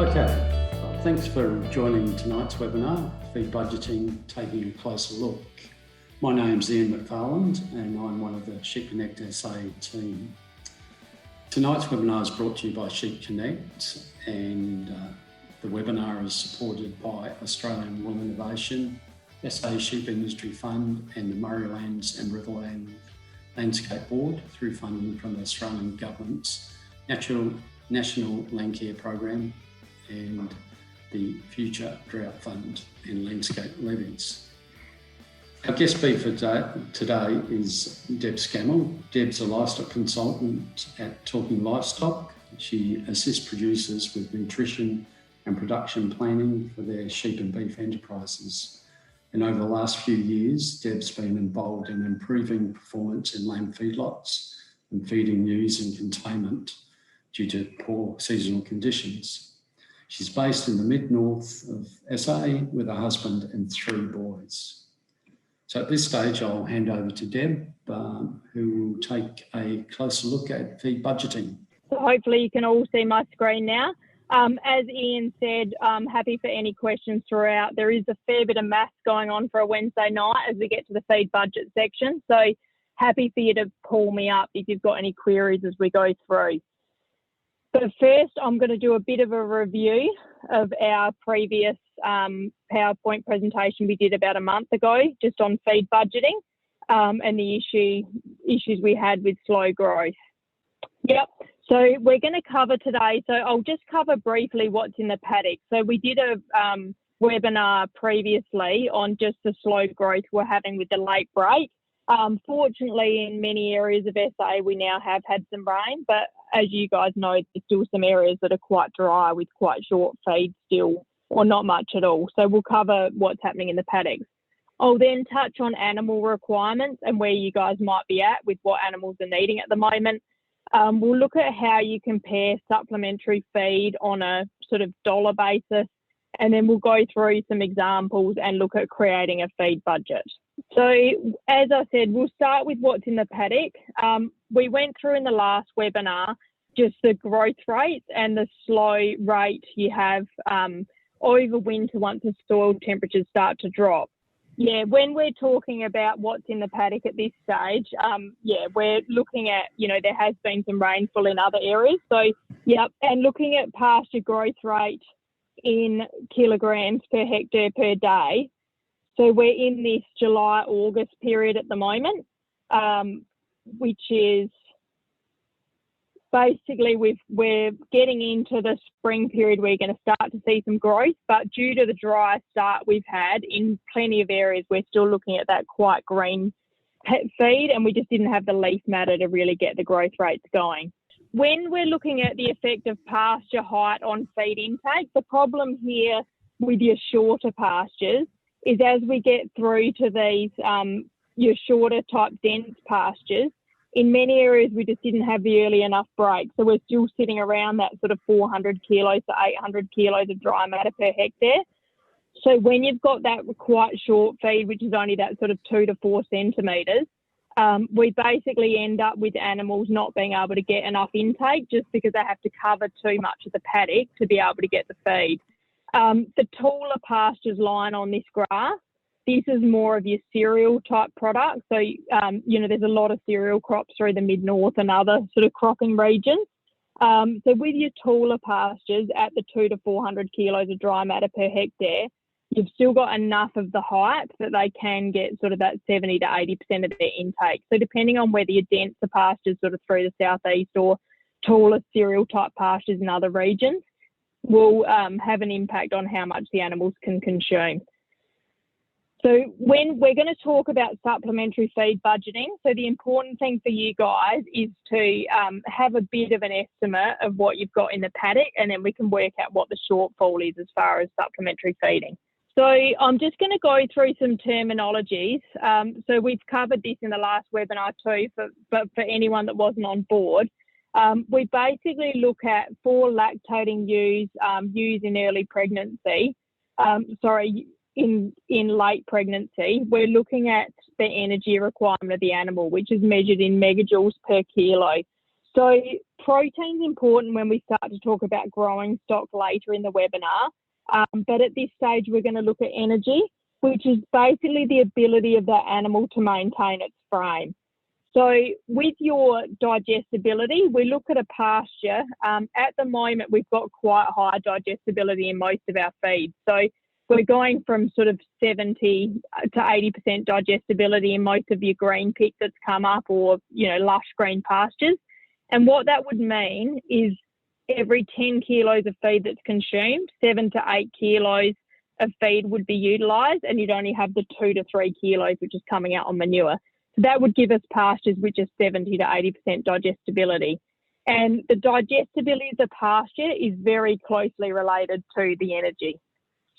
Okay, well, thanks for joining tonight's webinar, Feed Budgeting, Taking a Closer Look. My name's Ian McFarland and I'm one of the Sheep Connect SA team. Tonight's webinar is brought to you by Sheep Connect, and the webinar is supported by Australian Wool Innovation, SA Sheep Industry Fund and the Murraylands and Riverland Landscape Board through funding from the Australian Government's National Landcare Program and the Future Drought Fund and Landscape Levies. Our guest speaker today is Deb Scammell. Deb's a livestock consultant at Talking Livestock. She assists producers with nutrition and production planning for their sheep and beef enterprises. And over the last few years, Deb's been involved in improving performance in lamb feedlots and feeding ewes in containment due to poor seasonal conditions. She's based in the mid-north of SA with a husband and 3 boys. So at this stage, I'll hand over to Deb, who will take a closer look at feed budgeting. So hopefully you can all see my screen now. As Ian said, I'm happy for any questions throughout. There is a fair bit of maths going on for a Wednesday night as we get to the feed budget section. So happy for you to call me up if you've got any queries as we go through. But first, I'm going to do a bit of a review of our previous PowerPoint presentation we did about a month ago, just on feed budgeting and the issues we had with slow growth. Yep, so we're going to cover today, so I'll just cover briefly what's in the paddock. So we did a webinar previously on just the slow growth we're having with the late break. Fortunately, in many areas of SA, we now have had some rain, but as you guys know, there's still some areas that are quite dry with quite short feed still, or not much at all. So we'll cover what's happening in the paddocks. I'll then touch on animal requirements and where you guys might be at with what animals are needing at the moment. We'll look at how you compare supplementary feed on a sort of dollar basis, and then we'll go through some examples and look at creating a feed budget. So as I said, we'll start with what's in the paddock. We went through in the last webinar just the growth rates and the slow rate you have over winter once the soil temperatures start to drop. Yeah, when we're talking about what's in the paddock at this stage, we're looking at, there has been some rainfall in other areas. So, and looking at pasture growth rate in kilograms per hectare per day. So we're in this July-August period at the moment, which is basically we're getting into the spring period where you're going to start to see some growth, but due to the dry start we've had in plenty of areas, we're still looking at that quite green feed, and we just didn't have the leaf matter to really get the growth rates going. When we're looking at the effect of pasture height on feed intake, the problem here with your shorter pastures is as we get through to these your shorter type dense pastures, in many areas we just didn't have the early enough break. So we're still sitting around that sort of 400 kilos to 800 kilos of dry matter per hectare. So when you've got that quite short feed, which is only that sort of 2 to 4 centimetres, we basically end up with animals not being able to get enough intake just because they have to cover too much of the paddock to be able to get the feed. The taller pastures line on this graph, this is more of your cereal type product. So, there's a lot of cereal crops through the mid-north and other sort of cropping regions. So with your taller pastures at the 2 to 400 kilos of dry matter per hectare, you've still got enough of the height that they can get sort of that 70 to 80% of their intake. So depending on whether you're denser pastures sort of through the southeast or taller cereal type pastures in other regions, will have an impact on how much the animals can consume. So when we're going to talk about supplementary feed budgeting, so the important thing for you guys is to have a bit of an estimate of what you've got in the paddock, and then we can work out what the shortfall is as far as supplementary feeding. So I'm just going to go through some terminologies. So we've covered this in the last webinar too, but for anyone that wasn't on board, we basically look at for lactating ewes, ewes in early pregnancy, in late pregnancy, we're looking at the energy requirement of the animal, which is measured in megajoules per kilo. So protein's important when we start to talk about growing stock later in the webinar. But at this stage, we're going to look at energy, which is basically the ability of that animal to maintain its frame. So with your digestibility, we look at a pasture. At the moment, we've got quite high digestibility in most of our feeds. So we're going from sort of 70 to 80% digestibility in most of your green pick that's come up, or, lush green pastures. And what that would mean is every 10 kilos of feed that's consumed, 7 to 8 kilos of feed would be utilised, and you'd only have the 2 to 3 kilos which is coming out on manure. So that would give us pastures which are 70 to 80% digestibility. And the digestibility of the pasture is very closely related to the energy.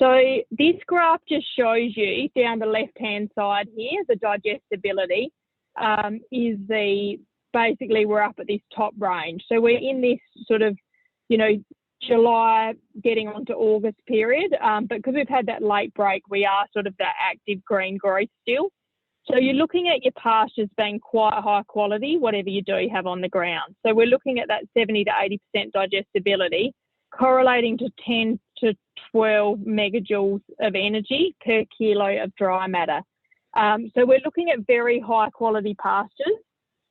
So this graph just shows you down the left-hand side here, the digestibility basically we're up at this top range. So we're in this sort of, July getting onto August period, but because we've had that late break, we are sort of that active green growth still. So you're looking at your pastures being quite high quality, whatever you do have on the ground. So we're looking at that 70 to 80% digestibility, correlating to 10 to 12 megajoules of energy per kilo of dry matter. So we're looking at very high quality pastures,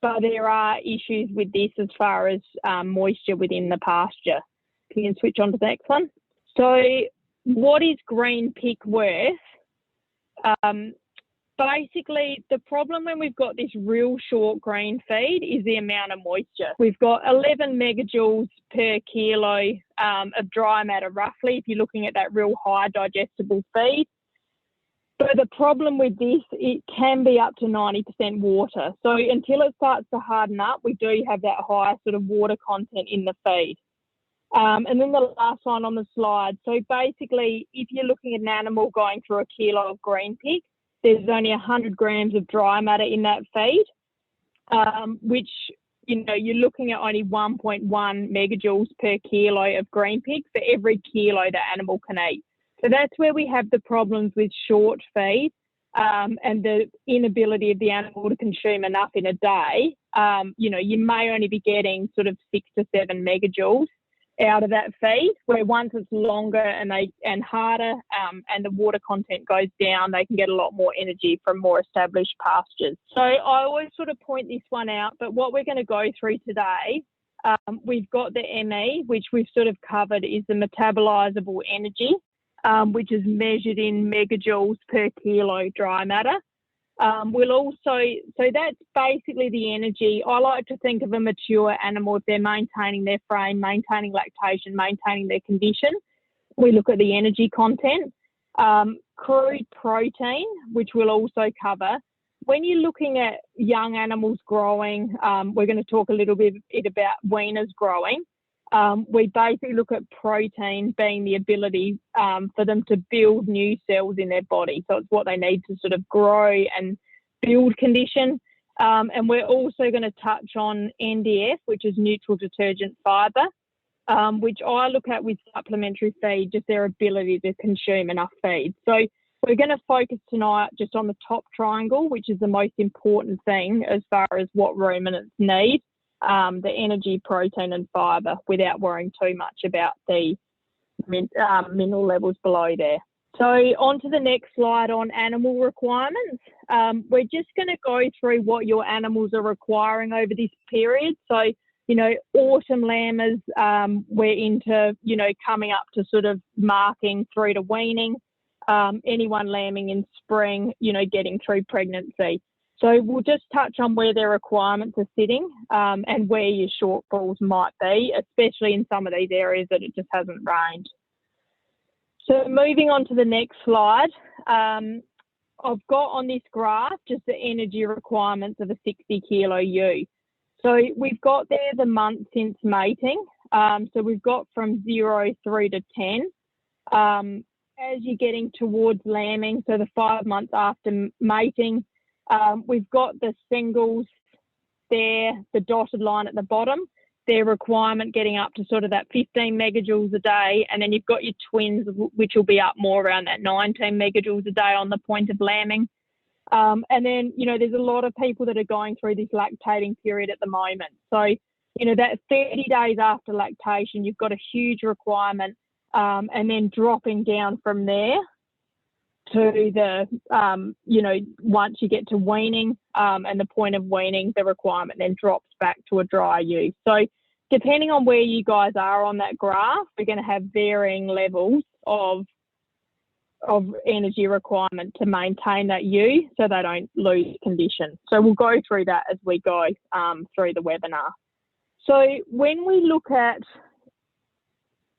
but there are issues with this as far as moisture within the pasture. You can switch on to the next one. So what is green pick worth? Basically, the problem when we've got this real short green feed is the amount of moisture. We've got 11 megajoules per kilo of dry matter, roughly, if you're looking at that real high digestible feed. But the problem with this, it can be up to 90% water. So until it starts to harden up, we do have that high sort of water content in the feed. And then the last one on the slide. So basically, if you're looking at an animal going through a kilo of green pick, there's only 100 grams of dry matter in that feed, which, you're looking at only 1.1 megajoules per kilo of green pick for every kilo that animal can eat. So that's where we have the problems with short feed and the inability of the animal to consume enough in a day. You may only be getting sort of 6 to 7 megajoules out of that feed, where once it's longer and harder and the water content goes down, they can get a lot more energy from more established pastures. So I always sort of point this one out, but what we're going to go through today, we've got the ME, which we've sort of covered, is the metabolizable energy, which is measured in megajoules per kilo dry matter. So that's basically the energy. I like to think of a mature animal, if they're maintaining their frame, maintaining lactation, maintaining their condition. We look at the energy content. Crude protein, which we'll also cover. When you're looking at young animals growing, we're going to talk a little bit about weaners growing. We basically look at protein being the ability for them to build new cells in their body. So it's what they need to sort of grow and build condition. And we're also going to touch on NDF, which is neutral detergent fibre, which I look at with supplementary feed, just their ability to consume enough feed. So we're going to focus tonight just on the top triangle, which is the most important thing as far as what ruminants need. The energy, protein and fibre, without worrying too much about the mineral levels below there. So on to the next slide on animal requirements. We're just going to go through what your animals are requiring over this period. So, autumn lambers, we're into, coming up to sort of marking through to weaning. Anyone lambing in spring, getting through pregnancy. So we'll just touch on where their requirements are sitting and where your shortfalls might be, especially in some of these areas that it just hasn't rained. So moving on to the next slide, I've got on this graph just the energy requirements of a 60 kilo ewe. So we've got there the month since mating. So we've got from 0 through to 10. As you're getting towards lambing, so the 5 months after mating, we've got the singles there, the dotted line at the bottom, their requirement getting up to sort of that 15 megajoules a day. And then you've got your twins, which will be up more around that 19 megajoules a day on the point of lambing. And then, there's a lot of people that are going through this lactating period at the moment. So that 30 days after lactation, you've got a huge requirement, and then dropping down from there to the, once you get to weaning, and the point of weaning, the requirement then drops back to a dry ewe. So depending on where you guys are on that graph, we're going to have varying levels of energy requirement to maintain that ewe so they don't lose condition. So we'll go through that as we go through the webinar. So when we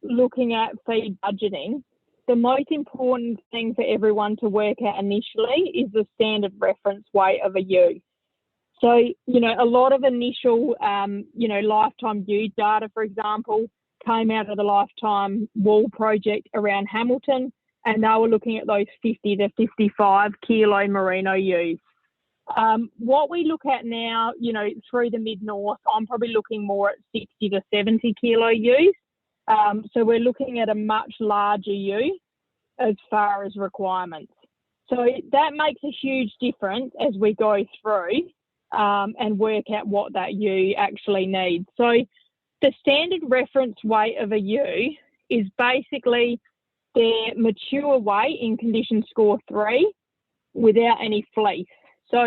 looking at feed budgeting, the most important thing for everyone to work out initially is the standard reference weight of a ewe. So, a lot of initial, lifetime ewe data, for example, came out of the Lifetime Wool project around Hamilton, and they were looking at those 50 to 55 kilo merino ewes. What we look at now, through the mid-north, I'm probably looking more at 60 to 70 kilo ewes. So we're looking at a much larger ewe as far as requirements. So that makes a huge difference as we go through and work out what that ewe actually needs. So the standard reference weight of a ewe is basically their mature weight in condition score 3 without any fleece. So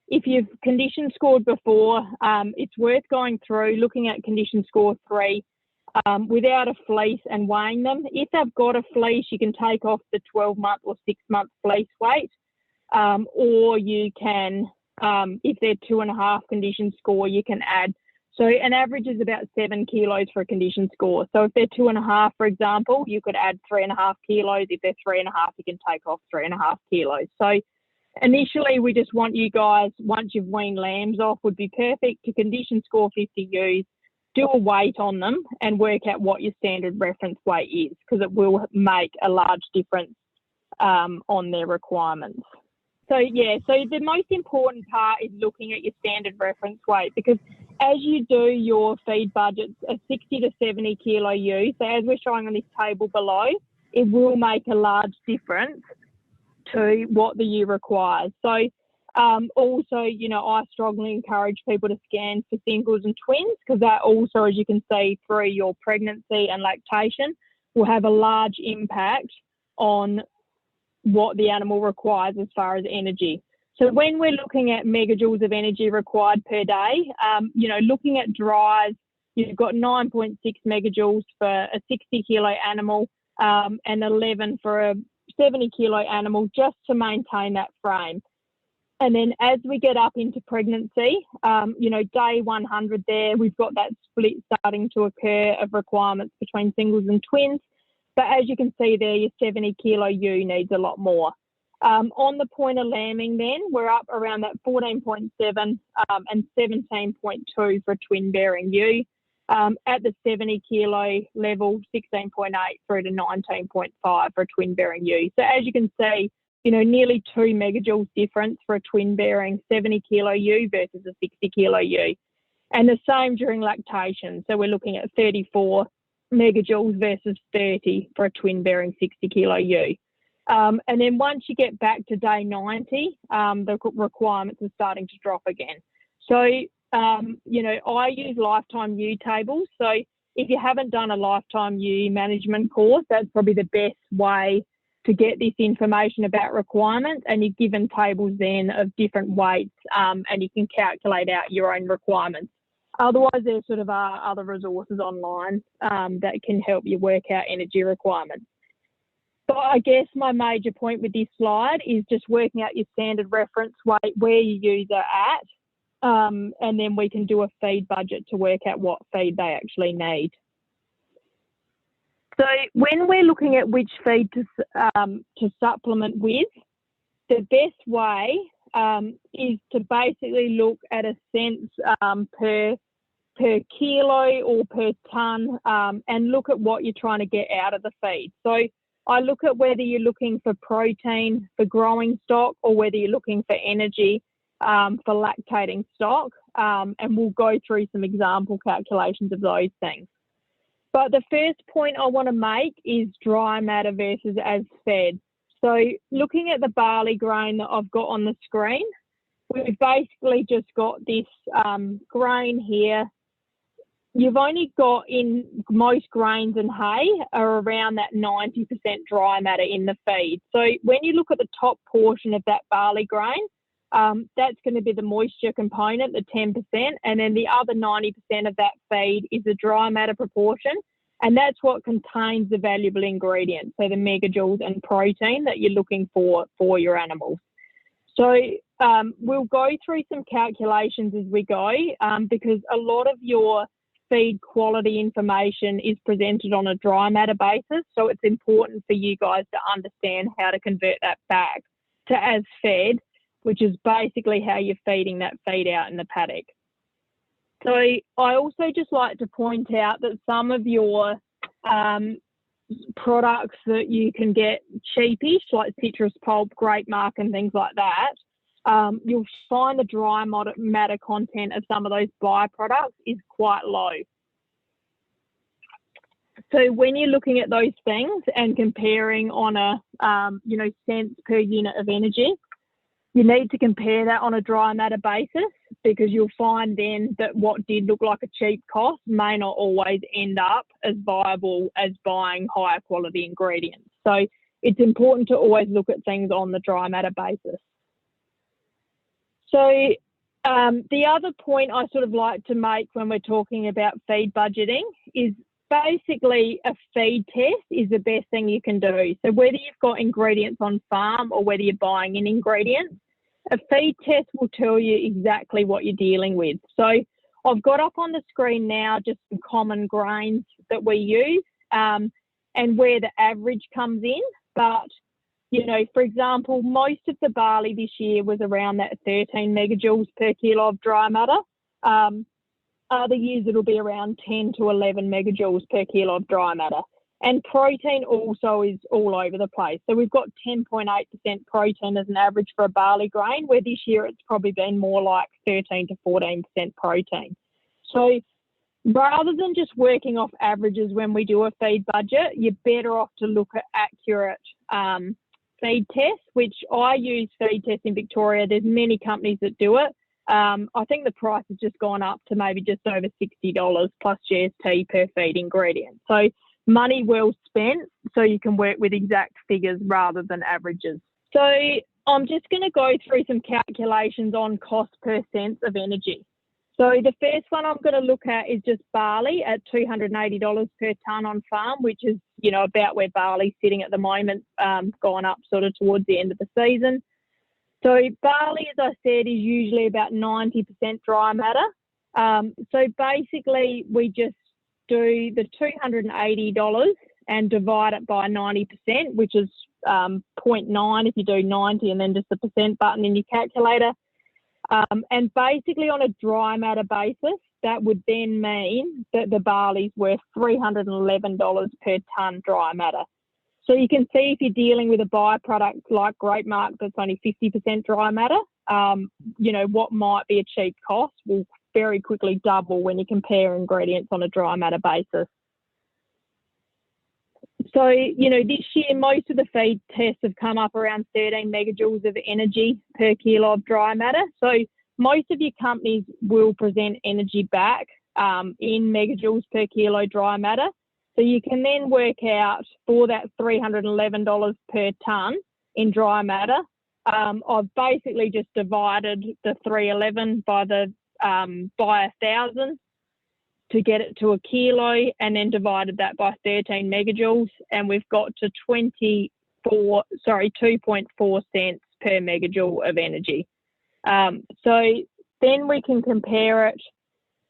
if you've condition scored before, it's worth going through, looking at condition score 3 without a fleece and weighing them. If they've got a fleece, you can take off the 12-month or 6-month fleece weight, or you can, if they're 2.5 condition score, you can add. So an average is about 7 kilos for a condition score. So if they're 2.5, for example, you could add 3.5 kilos. If they're 3.5, you can take off 3.5 kilos. So initially, we just want you guys, once you've weaned lambs off, would be perfect to condition score 50 ewes, do a weight on them and work out what your standard reference weight is, because it will make a large difference on their requirements. So the most important part is looking at your standard reference weight, because as you do your feed budgets, a 60 to 70 kilo ewe, so as we're showing on this table below, it will make a large difference to what the ewe requires. So also, I strongly encourage people to scan for singles and twins, because that also, as you can see, through your pregnancy and lactation, will have a large impact on what the animal requires as far as energy. So when we're looking at megajoules of energy required per day, looking at dries, you've got 9.6 megajoules for a 60 kilo animal, and 11 for a 70 kilo animal, just to maintain that frame. And then as we get up into pregnancy, day 100 there, we've got that split starting to occur of requirements between singles and twins. But as you can see there, your 70 kilo ewe needs a lot more. On the point of lambing then, we're up around that 14.7 and 17.2 for a twin bearing ewe. At the 70 kilo level, 16.8 through to 19.5 for a twin bearing ewe. So as you can see, nearly 2 megajoules difference for a twin bearing 70 kilo ewe versus a 60 kilo ewe. And the same during lactation. So we're looking at 34 megajoules versus 30 for a twin bearing 60 kilo ewe. And then once you get back to day 90, the requirements are starting to drop again. So, I use lifetime ewe tables. So if you haven't done a lifetime ewe management course, that's probably the best way to get this information about requirements, and you're given tables then of different weights, and you can calculate out your own requirements. Otherwise, there sort of are other resources online that can help you work out energy requirements. But I guess my major point with this slide is just working out your standard reference weight, where your ewes are at, and then we can do a feed budget to work out what feed they actually need. So when we're looking at which feed to supplement with, the best way is to basically look at a cents per kilo or per tonne, and look at what you're trying to get out of the feed. So I look at whether you're looking for protein for growing stock, or whether you're looking for energy for lactating stock, and we'll go through some example calculations of those things. But the first point I want to make is dry matter versus as fed. So looking at the barley grain that I've got on the screen, we've basically just got this grain here you've only got in most grains and hay are around that 90% dry matter in the feed. So when you look at the top portion of that barley grain, that's going to be the moisture component, the 10%, and then the other 90% of that feed is the dry matter proportion, and that's what contains the valuable ingredients, so the megajoules and protein that you're looking for your animals. So we'll go through some calculations as we go, because a lot of your feed quality information is presented on a dry matter basis, so it's important for you guys to understand how to convert that back to as fed, which is basically how you're feeding that feed out in the paddock. So I also just like to point out that some of your products that you can get cheapish, like citrus pulp, grape mark and things like that, you'll find the dry matter content of some of those byproducts is quite low. So when you're looking at those things and comparing on a cents per unit of energy, you need to compare that on a dry matter basis, because you'll find then that what did look like a cheap cost may not always end up as viable as buying higher quality ingredients. So it's important to always look at things on the dry matter basis. So the other point I sort of like to make when we're talking about feed budgeting is basically a feed test is the best thing you can do. So whether you've got ingredients on farm or whether you're buying in ingredients, a feed test will tell you exactly what you're dealing with. So I've got up on the screen now just some common grains that we use and where the average comes in. But, you know, for example, most of the barley this year was around that 13 megajoules per kilo of dry matter. Other years it'll be around 10 to 11 megajoules per kilo of dry matter. And protein also is all over the place. So we've got 10.8% protein as an average for a barley grain, where this year it's probably been more like 13 to 14% protein. So rather than just working off averages when we do a feed budget, you're better off to look at accurate feed tests, which I use feed tests in Victoria. There's many companies that do it. I think the price has just gone up to maybe just over $60 plus GST per feed ingredient. So money well spent, so you can work with exact figures rather than averages. So I'm just going to go through some calculations on cost per cents of energy. So the first one I'm going to look at is just barley at $280 per tonne on farm, which is, you know, about where barley's sitting at the moment, gone up sort of towards the end of the season. So barley, as I said, is usually about 90% dry matter. So basically we just do the $280 and divide it by 90%, which is 0.9 if you do 90 and then just the percent button in your calculator. And basically on a dry matter basis, that would then mean that the barley's worth $311 per tonne dry matter. So you can see if you're dealing with a byproduct like grape mark that's only 50% dry matter, you know, what might be a cheap cost will very quickly double when you compare ingredients on a dry matter basis. So, you know, this year most of the feed tests have come up around 13 megajoules of energy per kilo of dry matter. So most of your companies will present energy back in megajoules per kilo dry matter. So you can then work out for that $311 per tonne in dry matter. I've basically just divided the 311 by 1,000 to get it to a kilo, and then divided that by 13 megajoules, and we've got to 2.4 cents per megajoule of energy. So then we can compare it.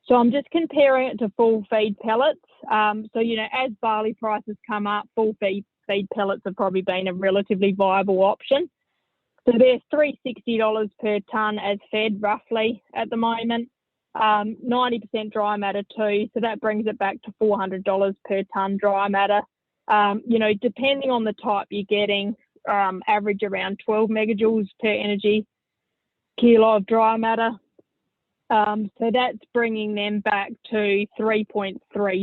So I'm just comparing it to full feed pellets. So, you know, as barley prices come up, full feed pellets have probably been a relatively viable option. So they're $360 per tonne as fed roughly at the moment. 90% dry matter too, so that brings it back to $400 per tonne dry matter. You know, depending on the type you're getting, average around 12 megajoules per energy kilo of dry matter. So that's bringing them back to 3.3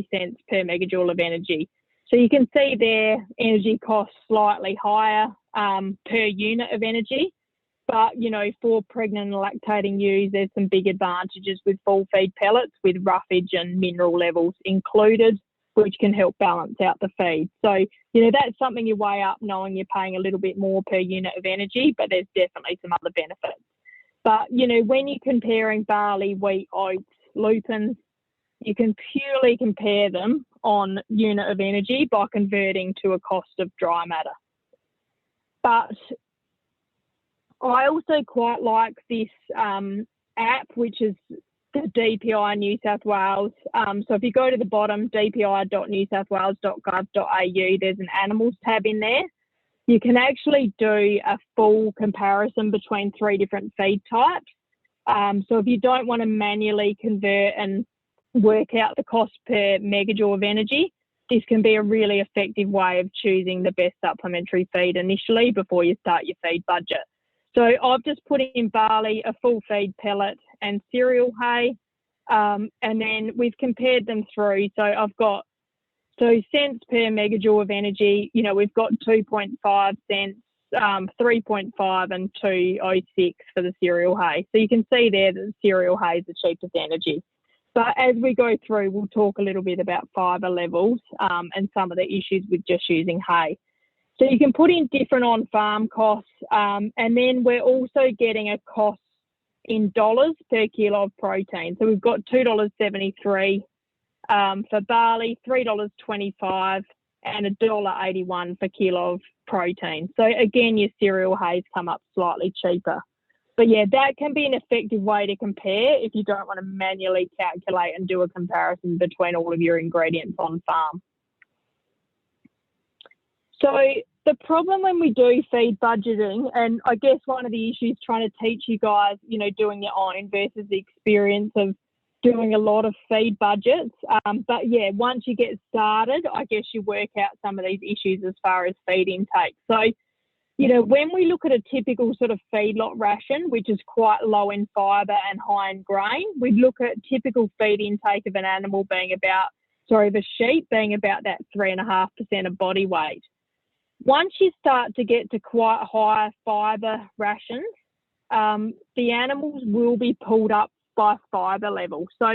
cents per megajoule of energy. So you can see their energy costs slightly higher per unit of energy. But, for pregnant and lactating ewes, there's some big advantages with full feed pellets with roughage and mineral levels included, which can help balance out the feed. So, that's something you weigh up knowing you're paying a little bit more per unit of energy, but there's definitely some other benefits. But, when you're comparing barley, wheat, oats, lupins, you can purely compare them on unit of energy by converting to a cost of dry matter. But I also quite like this app, which is the DPI New South Wales. So if you go to the bottom, dpi.newsouthwales.gov.au, there's an animals tab in there. You can actually do a full comparison between 3 different feed types. So if you don't want to manually convert and work out the cost per megajoule of energy, this can be a really effective way of choosing the best supplementary feed initially before you start your feed budget. So I've just put in barley, a full feed pellet and cereal hay, and then we've compared them through. So I've got cents per megajoule of energy, we've got 2.5 cents, 3.5 and 2.06 for the cereal hay. So you can see there that the cereal hay is the cheapest energy. But as we go through, we'll talk a little bit about fibre levels and some of the issues with just using hay. So you can put in different on-farm costs, and then we're also getting a cost in dollars per kilo of protein. So we've got $2.73 for barley, $3.25 and $1.81 per kilo of protein. So again, your cereal hay's come up slightly cheaper. But yeah, that can be an effective way to compare if you don't want to manually calculate and do a comparison between all of your ingredients on farm. So the problem when we do feed budgeting, and I guess one of the issues trying to teach you guys, doing your own versus the experience of doing a lot of feed budgets. But yeah, once you get started, I guess you work out some of these issues as far as feed intake. So, when we look at a typical sort of feedlot ration, which is quite low in fibre and high in grain, we look at typical feed intake of an animal of a sheep being about that 3.5% of body weight. Once you start to get to quite high fibre rations, the animals will be pulled up by fibre level. So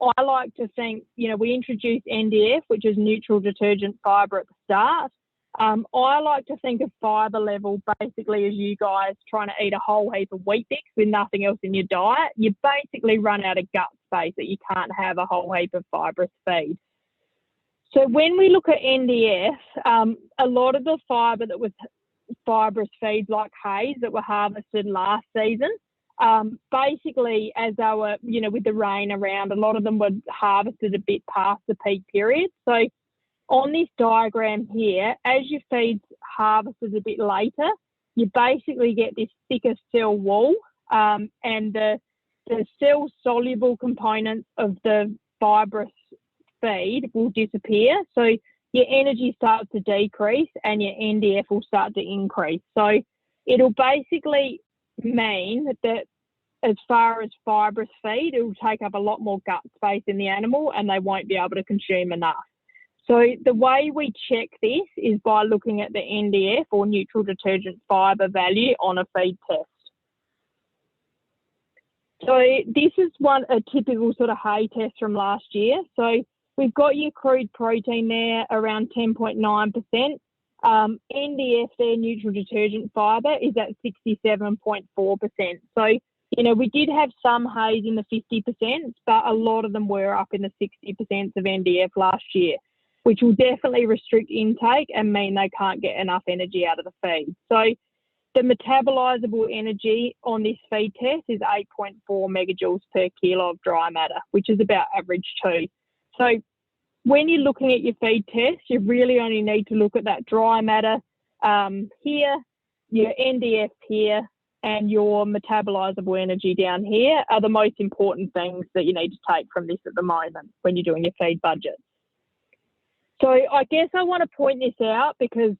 I like to think, we introduced NDF, which is neutral detergent fibre at the start. I like to think of fibre level basically as you guys trying to eat a whole heap of Wheat Bix with nothing else in your diet. You basically run out of gut space that you can't have a whole heap of fibrous feed. So when we look at NDF, a lot of the fibre that was fibrous feeds like hay that were harvested last season, basically as they were, with the rain around, a lot of them were harvested a bit past the peak period. So on this diagram here, as your feed's harvested a bit later, you basically get this thicker cell wall, and the cell-soluble components of the fibrous feed will disappear. So your energy starts to decrease and your NDF will start to increase. So it'll basically mean that as far as fibrous feed, it will take up a lot more gut space in the animal and they won't be able to consume enough. So the way we check this is by looking at the NDF or neutral detergent fibre value on a feed test. So this is a typical sort of hay test from last year. So we've got your crude protein there around 10.9%. NDF there, neutral detergent fibre, is at 67.4%. So, we did have some hays in the 50%, but a lot of them were up in the 60% of NDF last year, which will definitely restrict intake and mean they can't get enough energy out of the feed. So the metabolisable energy on this feed test is 8.4 megajoules per kilo of dry matter, which is about average 2. So when you're looking at your feed test, you really only need to look at that dry matter here, your NDF here, and your metabolisable energy down here are the most important things that you need to take from this at the moment when you're doing your feed budget. So I guess I want to point this out because,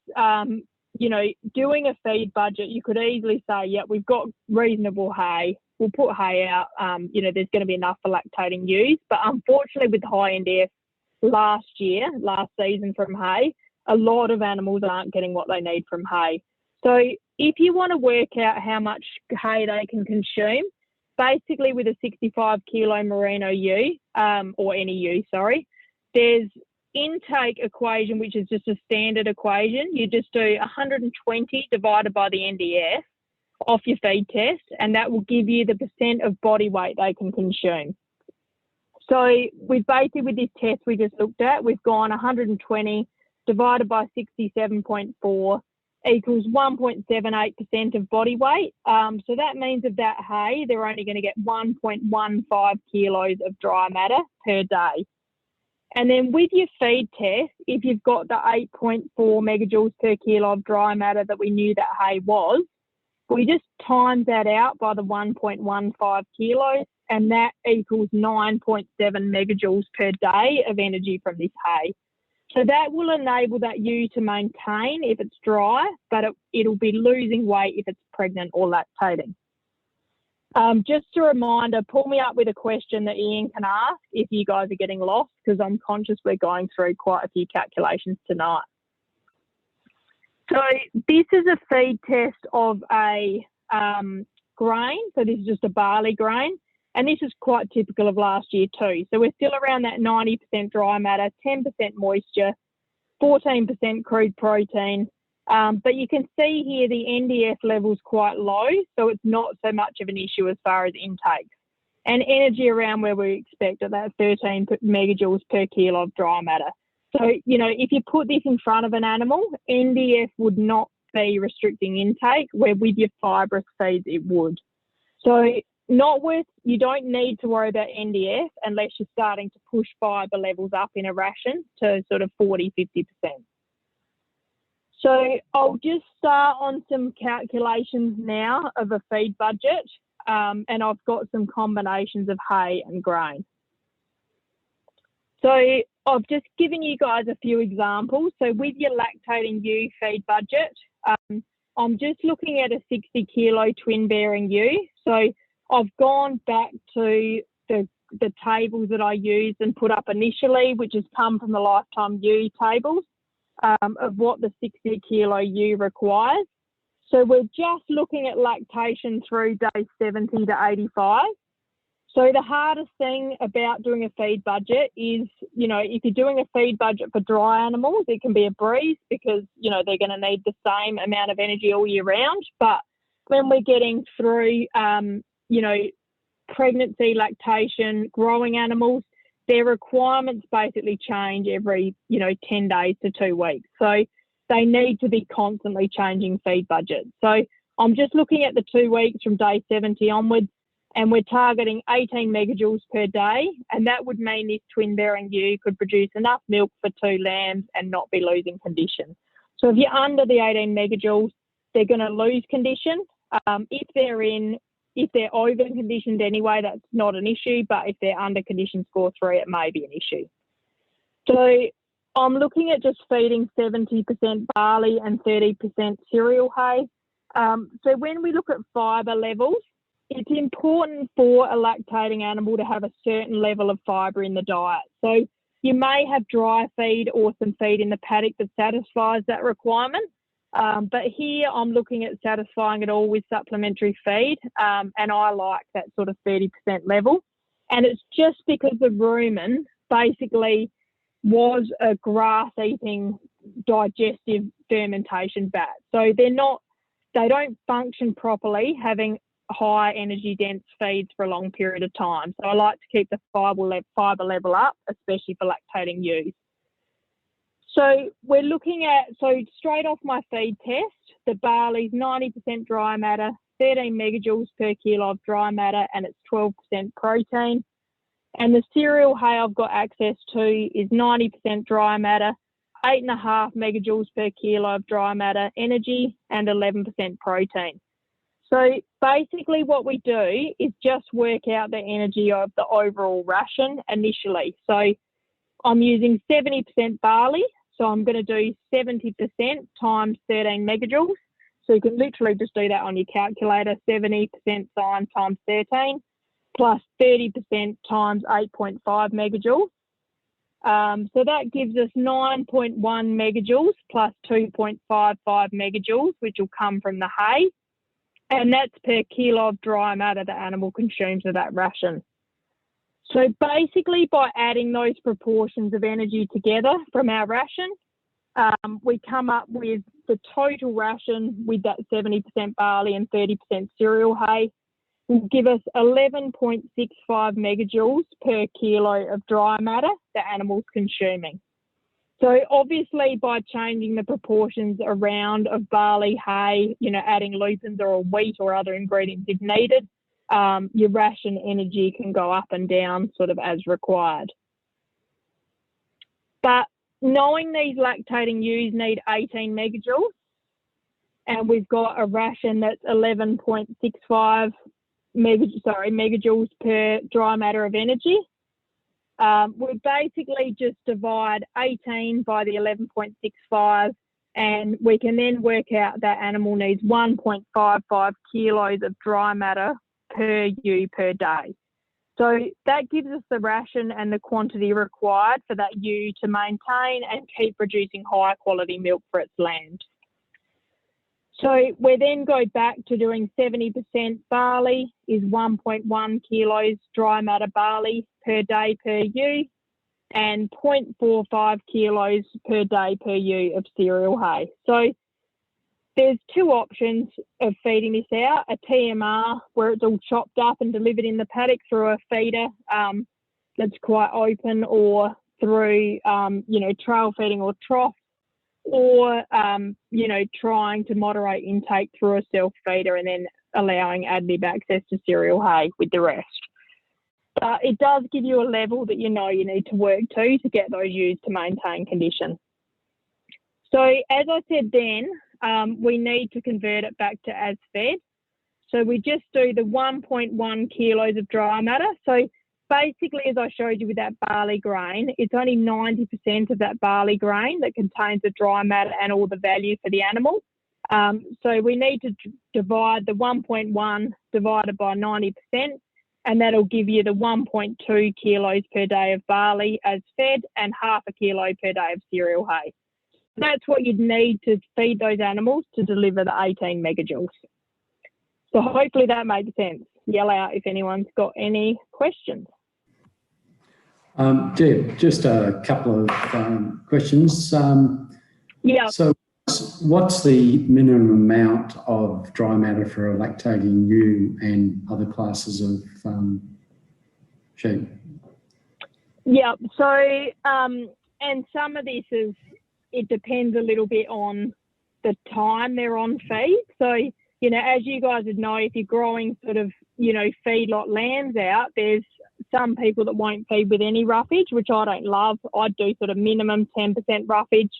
doing a feed budget, you could easily say, yeah, we've got reasonable hay. We'll put hay out. There's going to be enough for lactating ewes. But unfortunately, with high NDF last season from hay, a lot of animals aren't getting what they need from hay. So if you want to work out how much hay they can consume, basically with a 65 kilo merino ewe, or any ewe, sorry, there's intake equation, which is just a standard equation. You just do 120 divided by the NDF off your feed test, and that will give you the percent of body weight they can consume. So we've basically, with this test we just looked at, we've gone 120 divided by 67.4 equals 1.78% of body weight. So that means of that hay, they're only going to get 1.15 kilos of dry matter per day. And then with your feed test, if you've got the 8.4 megajoules per kilo of dry matter that we knew that hay was, we just times that out by the 1.15 kilos, and that equals 9.7 megajoules per day of energy from this hay. So that will enable that ewe to maintain if it's dry, but it'll be losing weight if it's pregnant or lactating. Just a reminder, pull me up with a question that Ian can ask if you guys are getting lost, because I'm conscious we're going through quite a few calculations tonight. So this is a feed test of a grain. So this is just a barley grain. And this is quite typical of last year too. So we're still around that 90% dry matter, 10% moisture, 14% crude protein. But you can see here the NDF level's quite low, so it's not so much of an issue as far as intake. And energy around where we expect at that 13 megajoules per kilo of dry matter. So, you know, if you put this in front of an animal, NDF would not be restricting intake, where with your fibrous feeds it would. So you don't need to worry about NDF unless you're starting to push fibre levels up in a ration to sort of 40, 50%. So I'll just start on some calculations now of a feed budget, and I've got some combinations of hay and grain. So I've just given you guys a few examples. So with your lactating ewe feed budget, I'm just looking at a 60 kilo twin bearing ewe. So I've gone back to the tables that I used and put up initially, which has come from the lifetime ewe tables of what the 60 kilo ewe requires. So we're just looking at lactation through day 70 to 85. So the hardest thing about doing a feed budget is, you know, if you're doing a feed budget for dry animals, it can be a breeze because, you know, they're going to need the same amount of energy all year round. But when we're getting through, you know, pregnancy, lactation, growing animals, their requirements basically change every, you know, 10 days to 2 weeks. So they need to be constantly changing feed budgets. So I'm just looking at the 2 weeks from day 70 onwards, and we're targeting 18 megajoules per day, and that would mean this twin-bearing ewe could produce enough milk for 2 lambs and not be losing condition. So if you're under the 18 megajoules, they're going to lose condition. If they're over conditioned anyway, that's not an issue, but if they're under condition score 3, it may be an issue. So I'm looking at just feeding 70% barley and 30% cereal hay. So when we look at fibre levels, it's important for a lactating animal to have a certain level of fibre in the diet. So you may have dry feed or some feed in the paddock that satisfies that requirement. But here I'm looking at satisfying it all with supplementary feed, and I like that sort of 30% level. And it's just because the rumen basically was a grass-eating digestive fermentation bat. So they don't function properly having high energy dense feeds for a long period of time. So I like to keep the fibre level up, especially for lactating ewes. So we're looking at, so straight off my feed test, the barley's 90% dry matter, 13 megajoules per kilo of dry matter, and it's 12% protein. And the cereal hay I've got access to is 90% dry matter, 8.5 megajoules per kilo of dry matter energy, and 11% protein. So basically what we do is just work out the energy of the overall ration initially. So I'm using 70% barley. So I'm going to do 70% times 13 megajoules. So you can literally just do that on your calculator, 70% sine times 13, plus 30% times 8.5 megajoules. So that gives us 9.1 megajoules plus 2.55 megajoules, which will come from the hay. And that's per kilo of dry matter the animal consumes of that ration. So basically, by adding those proportions of energy together from our ration, we come up with the total ration with that 70% barley and 30% cereal hay will give us 11.65 megajoules per kilo of dry matter the animal's consuming. So obviously, by changing the proportions around of barley, hay, adding lupins or wheat or other ingredients if needed, your ration energy can go up and down sort of as required. But knowing these lactating ewes need 18 megajoules, and we've got a ration that's 11.65 megajoules per dry matter of energy, we basically just divide 18 by the 11.65, and we can then work out that animal needs 1.55 kilos of dry matter per ewe per day. So that gives us the ration and the quantity required for that ewe to maintain and keep producing high quality milk for its land. So we then go back to doing 70% barley is 1.1 kilos dry matter barley per day per ewe, and 0.45 kilos per day per ewe of cereal hay. So there's two options of feeding this out: a TMR, where it's all chopped up and delivered in the paddock through a feeder that's quite open, or through trail feeding or trough, or trying to moderate intake through a self feeder and then allowing additive access to cereal hay with the rest. But it does give you a level that you need to work to get those ewes to maintain condition. So as I said then, we need to convert it back to as fed. So we just do the 1.1 kilos of dry matter. So basically, as I showed you with that barley grain, it's only 90% of that barley grain that contains the dry matter and all the value for the animal. So we need to divide the 1.1 divided by 90%, and that'll give you the 1.2 kilos per day of barley as fed and half a kilo per day of cereal hay. That's what you'd need to feed those animals to deliver the 18 megajoules. So hopefully that made sense. Yell out if anyone's got any questions. Deb, just a couple of questions. Yeah. So what's the minimum amount of dry matter for a lactating ewe and other classes of sheep? Yeah. So, and some of this it depends a little bit on the time they're on feed. So, as you guys would know, if you're growing sort of, feedlot lambs out, there's some people that won't feed with any roughage, which I don't love. I do sort of minimum 10% roughage.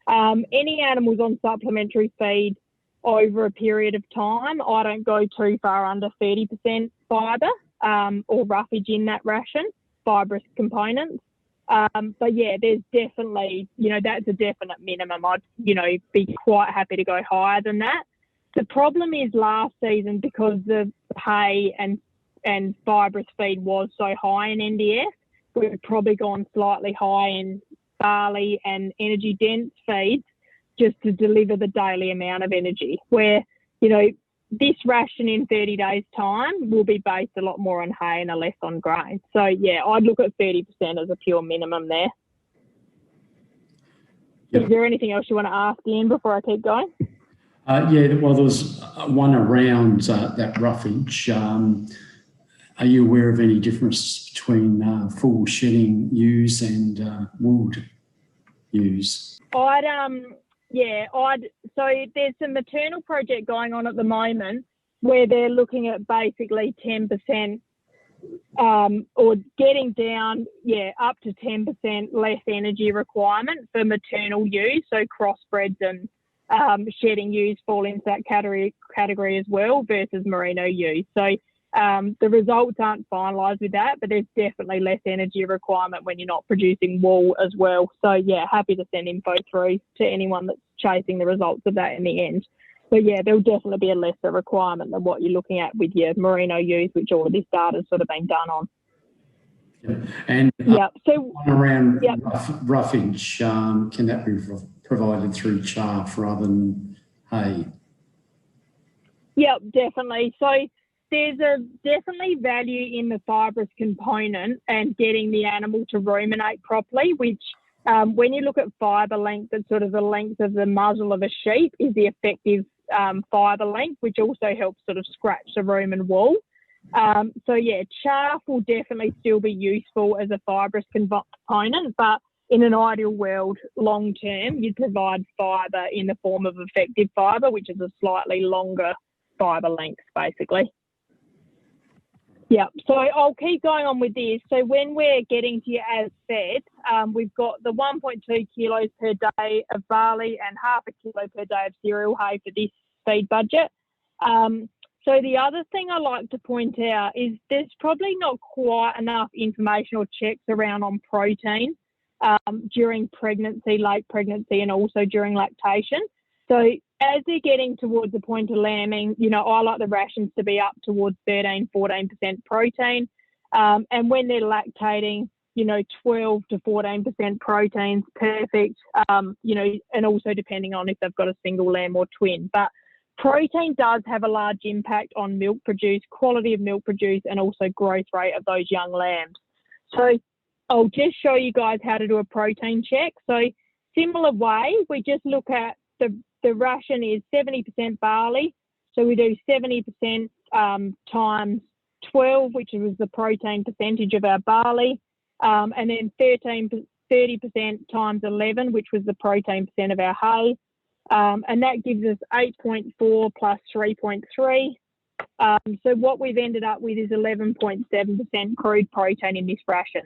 Any animals on supplementary feed over a period of time, I don't go too far under 30% fibre or roughage in that ration, fibrous components. But yeah, there's definitely, that's a definite minimum. I'd, be quite happy to go higher than that. The problem is last season, because the hay and fibrous feed was so high in NDF, we've probably gone slightly high in barley and energy dense feeds just to deliver the daily amount of energy, where, this ration in 30 days time will be based a lot more on hay and a less on grain. So yeah, I'd look at 30% as a pure minimum there. Yep. Is there anything else you want to ask Ian before I keep going? Yeah, well, there was one around that roughage. Are you aware of any difference between full shedding ewes and wooled ewes? So there's a maternal project going on at the moment where they're looking at basically 10% or getting down, up to 10% less energy requirement for maternal ewes. So crossbreds and shedding ewes fall into that category as well versus merino ewes. So the results aren't finalised with that, but there's definitely less energy requirement when you're not producing wool as well. So yeah, happy to send info through to anyone that's chasing the results of that in the end. But yeah, there'll definitely be a lesser requirement than what you're looking at with your merino ewes, which all of this data's sort of been done on. And Yeah. So one around roughage, can that be provided through chaff rather than hay? yeah, definitely. So there's a definitely value in the fibrous component and getting the animal to ruminate properly, which when you look at fibre length, it's sort of the length of the muzzle of a sheep is the effective fibre length, which also helps sort of scratch the rumen wall. So yeah, chaff will definitely still be useful as a fibrous component, but in an ideal world, long term, you'd provide fibre in the form of effective fibre, which is a slightly longer fibre length, basically. Yeah, so I'll keep going on with this. So when we're getting to your as fed, we've got the 1.2 kilos per day of barley and half a kilo per day of cereal hay for this feed budget. So the other thing I like to point out is there's probably not quite enough information or checks around on protein during pregnancy, late pregnancy, and also during lactation. So as they're getting towards the point of lambing, you know, I like the rations to be up towards 13, 14% protein. And when they're lactating, you know, 12 to 14% protein's perfect, you know, and also depending on if they've got a single lamb or twin. But protein does have a large impact on milk produce, quality of milk produce, and also growth rate of those young lambs. So I'll just show you guys how to do a protein check. So similar way, we just look at the ration is 70% barley. So we do 70% times 12, which is the protein percentage of our barley, and then 30% times 11, which was the protein percent of our hay. And that gives us 8.4 plus 3.3. So what we've ended up with is 11.7% crude protein in this ration.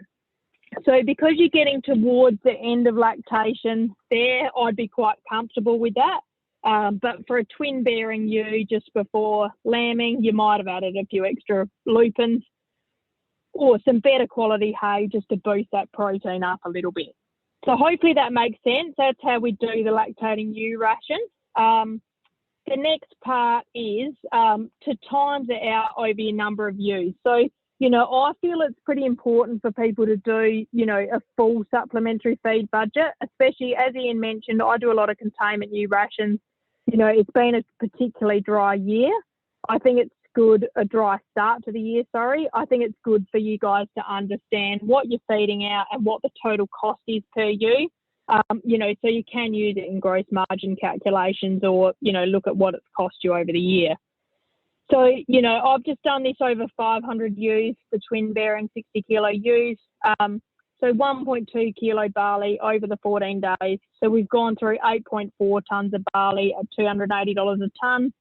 So because you're getting towards the end of lactation there, I'd be quite comfortable with that. But for a twin bearing ewe just before lambing, you might have added a few extra lupins or some better quality hay just to boost that protein up a little bit. So hopefully that makes sense. That's how we do the lactating ewe ration. The next part is to times it out over your number of ewes. So, you know, I feel it's pretty important for people to do, you know, a full supplementary feed budget, especially as Ian mentioned, I do a lot of containment ewe rations. You know, it's been a particularly dry year. I think it's good, a dry start to the year, sorry. I think it's good for you guys to understand what you're feeding out and what the total cost is per ewe. You know, so you can use it in gross margin calculations or, you know, look at what it's cost you over the year. So, you know, I've just done this over 500 ewes, the twin bearing 60 kilo ewes. So 1.2 kilo barley over the 14 days. So we've gone through 8.4 tonnes of barley at $280 a tonne.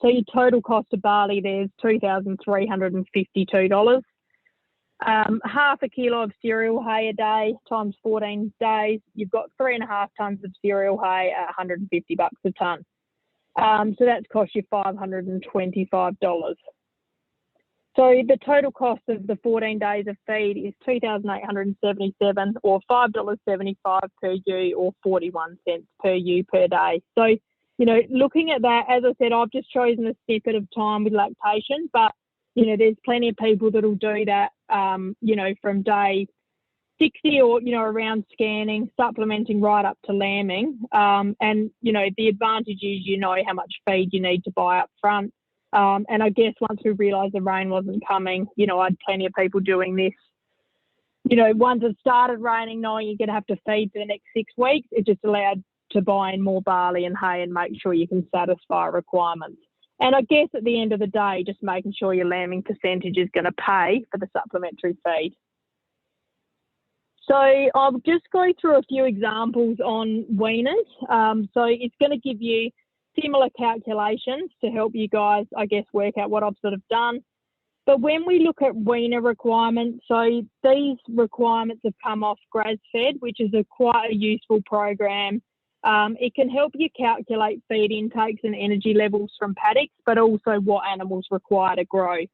So your total cost of barley there is $2,352. Half a kilo of cereal hay a day times 14 days, you've got 3.5 tonnes of cereal hay at $150 a tonne. So that's cost you $525. So the total cost of the 14 days of feed is $2,877 or $5.75 per ewe or 41 cents per ewe per day. So, you know, looking at that, as I said, I've just chosen a snippet of time with lactation, but, you know, there's plenty of people that will do that, you know, from day 60 or, you know, around scanning, supplementing right up to lambing. And, you know, the advantage is you know how much feed you need to buy up front. And I guess once we realised the rain wasn't coming, you know, I had plenty of people doing this. You know, once it started raining, knowing you're going to have to feed for the next 6 weeks, it just allowed to buy in more barley and hay and make sure you can satisfy requirements. And I guess at the end of the day, just making sure your lambing percentage is going to pay for the supplementary feed. So I'll just go through a few examples on weaners. So it's going to give you similar calculations to help you guys, I guess, work out what I've sort of done. But when we look at weaner requirements, so these requirements have come off grass-fed, which is quite a useful program. It can help you calculate feed intakes and energy levels from paddocks, but also what animals require to grow.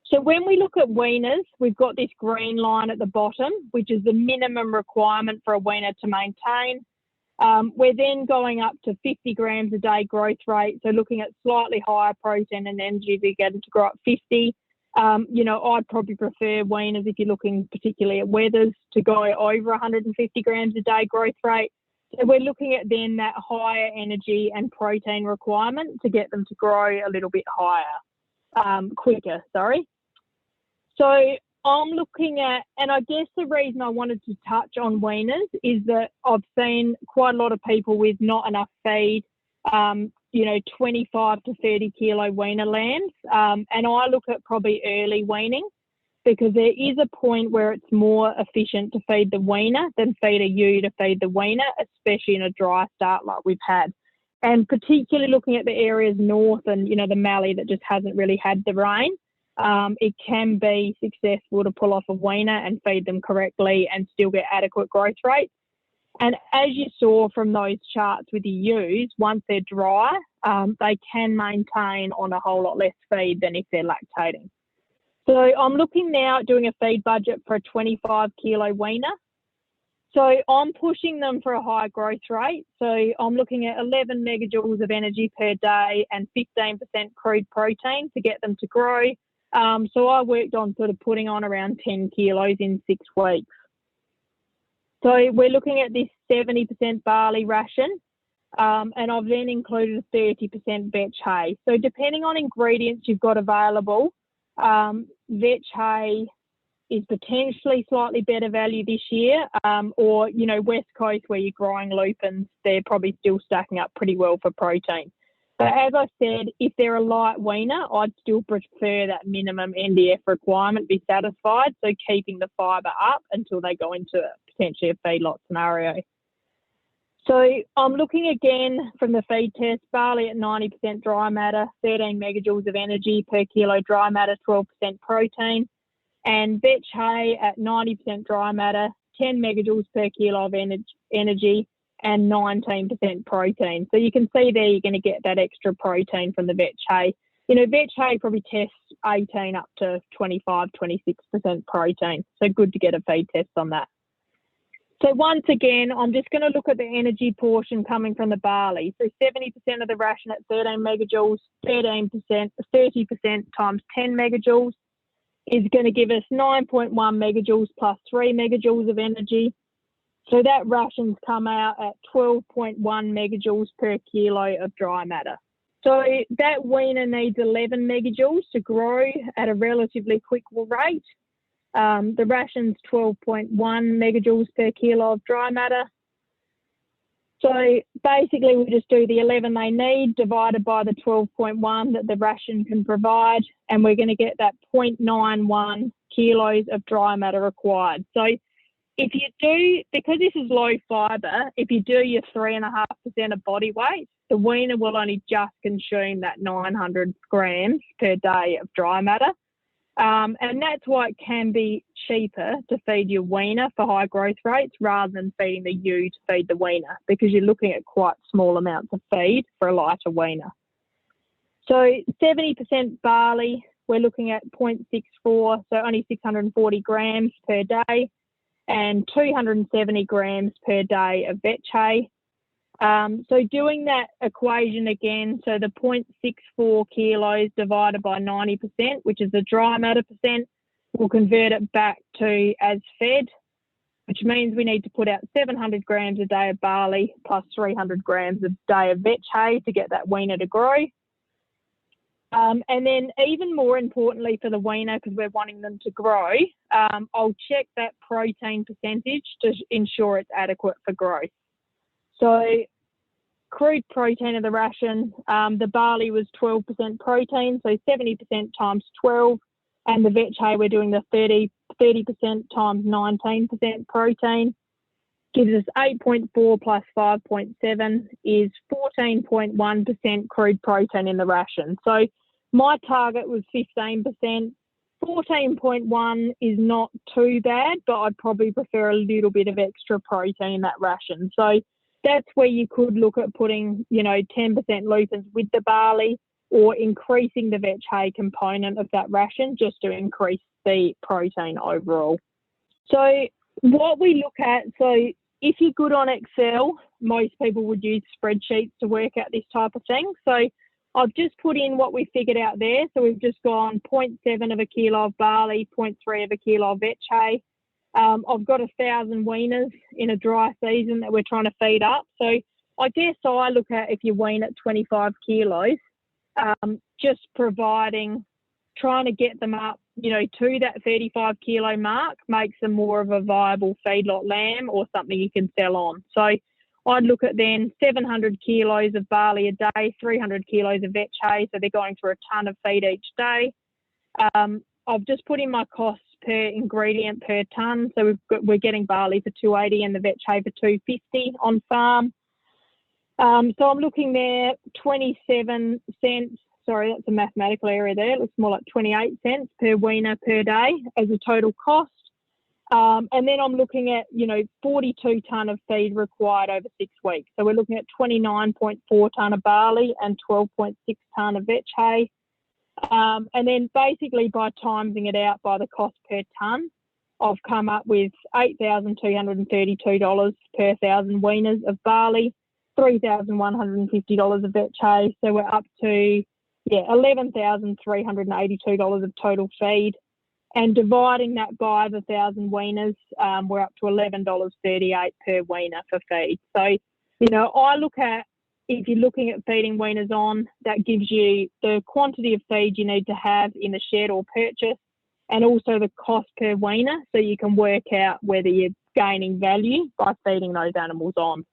So when we look at weaners, we've got this green line at the bottom, which is the minimum requirement for a weaner to maintain. We're then going up to 50 grams a day growth rate, so looking at slightly higher protein and energy, we get them to grow at 50. I'd probably prefer weaners if you're looking particularly at wethers to go over 150 grams a day growth rate. So we're looking at then that higher energy and protein requirement to get them to grow a little bit quicker. So I'm looking at, and I guess the reason I wanted to touch on weaners is that I've seen quite a lot of people with not enough feed, 25 to 30 kilo weaner lambs. And I look at probably early weaning because there is a point where it's more efficient to feed the weaner than feed a ewe to feed the weaner, especially in a dry start like we've had. And particularly looking at the areas north and, the mallee that just hasn't really had the rain, it can be successful to pull off a weaner and feed them correctly and still get adequate growth rates. And as you saw from those charts with the ewes, once they're dry, they can maintain on a whole lot less feed than if they're lactating. So I'm looking now at doing a feed budget for a 25 kilo weaner. So I'm pushing them for a high growth rate. So I'm looking at 11 megajoules of energy per day and 15% crude protein to get them to grow. So I worked on sort of putting on around 10 kilos in 6 weeks. So we're looking at this 70% barley ration, and I've then included 30% vetch hay. So depending on ingredients you've got available, vetch hay is potentially slightly better value this year, or, West Coast where you're growing lupins, they're probably still stacking up pretty well for protein. But as I said, if they're a light weaner, I'd still prefer that minimum NDF requirement be satisfied, so keeping the fibre up until they go into potentially a feedlot scenario. So I'm looking again from the feed test, barley at 90% dry matter, 13 megajoules of energy per kilo dry matter, 12% protein, and vetch hay at 90% dry matter, 10 megajoules per kilo of energy, and 19% protein. So you can see there you're going to get that extra protein from the vetch hay. Vetch hay probably tests 18 up to 25, 26% protein. So good to get a feed test on that. So once again, I'm just going to look at the energy portion coming from the barley. So 70% of the ration at 13 megajoules, 30% times 10 megajoules is going to give us 9.1 megajoules plus 3 megajoules of energy. So that ration's come out at 12.1 megajoules per kilo of dry matter. So that weaner needs 11 megajoules to grow at a relatively quick rate. The ration's 12.1 megajoules per kilo of dry matter. So basically we just do the 11 they need divided by the 12.1 that the ration can provide, and we're going to get that 0.91 kilos of dry matter required. So if you do, because this is low fibre, if you do your 3.5% of body weight, the weaner will only just consume that 900 grams per day of dry matter. And that's why it can be cheaper to feed your weaner for high growth rates rather than feeding the ewe to feed the weaner, because you're looking at quite small amounts of feed for a lighter weaner. So 70% barley, we're looking at 0.64, so only 640 grams per day, and 270 grams per day of vetch hay. So doing that equation again, so the 0.64 kilos divided by 90%, which is the dry matter percent, we'll convert it back to as fed, which means we need to put out 700 grams a day of barley plus 300 grams a day of vetch hay to get that weaner to grow. And then even more importantly for the weaner, because we're wanting them to grow, I'll check that protein percentage to ensure it's adequate for growth. So crude protein of the ration, the barley was 12% protein, so 70% times 12, and the vetch hay we're doing the 30% times 19% protein, gives us 8.4 plus 5.7 is 14.1% crude protein in the ration. So my target was 15%. 14.1 is not too bad, but I'd probably prefer a little bit of extra protein in that ration. So that's where you could look at putting, 10% lupins with the barley, or increasing the vetch hay component of that ration just to increase the protein overall. So what we look at, so if you're good on Excel, most people would use spreadsheets to work out this type of thing. So I've just put in what we figured out there. So we've just gone 0.7 of a kilo of barley, 0.3 of a kilo of vetch hay. I've got 1,000 weaners in a dry season that we're trying to feed up. So I guess I look at, if you wean at 25 kilos, just trying to get them up, to that 35 kilo mark makes them more of a viable feedlot lamb or something you can sell on. So I'd look at then 700 kilos of barley a day, 300 kilos of vetch hay, so they're going through a ton of feed each day. I've just put in my costs per ingredient per tonne, so we're getting barley for $2.80 and the vetch hay for $2.50 on farm. So I'm looking there, 27 cents. Sorry, that's a mathematical error there. It looks more like 28 cents per weaner per day as a total cost. And then I'm looking at, 42 tonne of feed required over 6 weeks. So we're looking at 29.4 tonne of barley and 12.6 tonne of vetch hay. And then basically by timesing it out by the cost per tonne, I've come up with $8,232 per 1,000 weaners of barley, $3,150 of vetch hay. So we're up to $11,382 of total feed, and dividing that by the 1,000 weaners, we're up to $11.38 per weaner for feed. So, I look at, if you're looking at feeding weaners on, that gives you the quantity of feed you need to have in the shed or purchase, and also the cost per weaner, so you can work out whether you're gaining value by feeding those animals on.